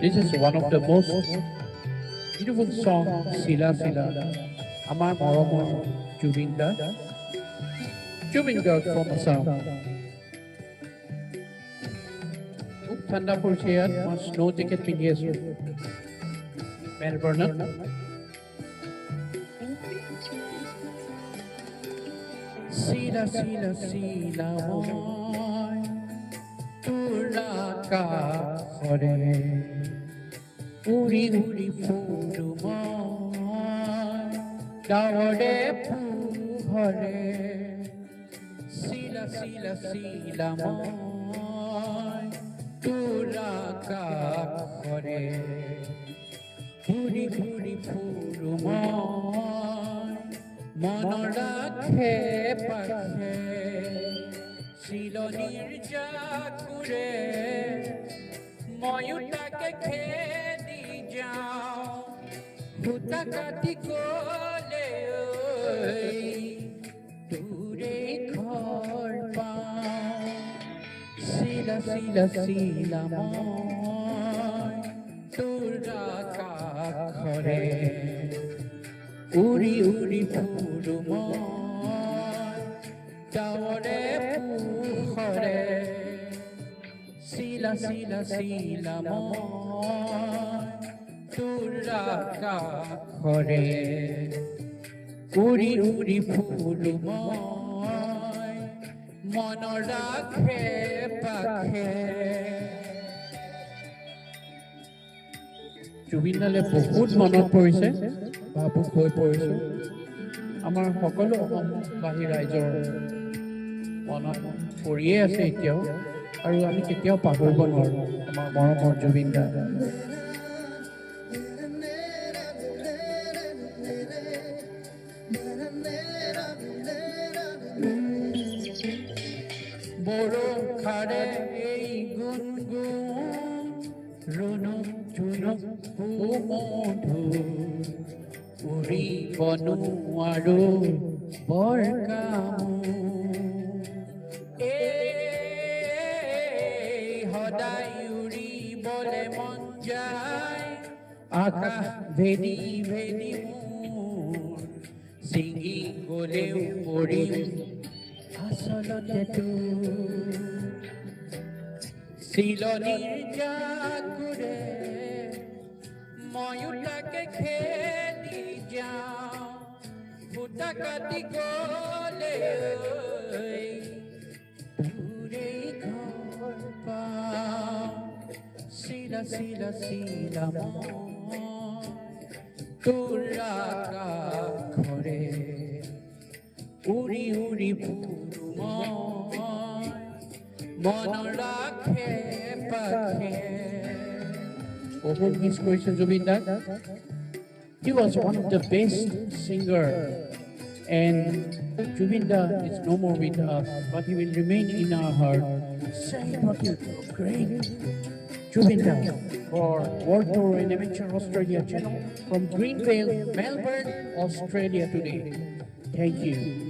This is one of the most beautiful songs, Sila Sila. Amar Moromor Jubinda. Jubinda from Assam. Thanda পৰিছে ইয়াত মই snow jacket পিন্ধি আছো মেলবৰ্ণত Sila Sila Sila মই তোৰ আকাশৰে উৰি উৰি ফুৰো মই ডাৱৰে পোহৰে Sila Sila Sila মই তোৰ আকাশৰে উৰি উৰি ফুৰো মই মনৰ ৰাখে পাখে চিলনীৰ জাকুৰে ময়ো তাকে খেদি যাওঁ সূতা কাটি গ'লে তোৰে ঘৰ পাওঁ Sila Sila Sila মই তোৰ আকাশৰে উৰি উৰি ফুৰো মই ডাৱৰে পোহৰে Sila Sila Sila মই তোৰ আকাশৰে উৰি উৰি ফুৰো মই মনৰ ৰাখে পাখে জুবিনদালে বহুত মনত পৰিছে ভাবুক হৈ পৰিছে আমাৰ সকলো অসমবাসী ৰাইজৰ মনত পৰিয়ে আছে এতিয়াও আৰু আমি কেতিয়াও পাহৰিব নোৱাৰো আমাৰ মৰমৰ জুবিনদা বৰষাৰে এই গুণগুণ ৰুণুক ঝুনুক সুমধুৰ উৰিব নোৱাৰো বৰকামোৰ সদায় উৰিবলে মন যায় আকাশ ভেদি ভেদি মোৰ ছিঙি গলেও পৰিম আচলতে চিলনীৰ জাকুৰে ময়ো তাকে খেদি যাওঁ সূতা কাটি গ'লে তোৰে ঘৰ পাওঁ Sila Sila Sila মই তোৰ আকাশৰে উৰি উৰি ফুৰো মই মনৰ ৰাখে পাখে বহুত মিছ কৰিছে জুবিনদাক He was one of the best singer and Jubinda is no more with us but he will remain in our heart say what you great Jubinda for World Tour in Amateur Australia channel from Greenvale, Melbourne, Australia today. Thank you.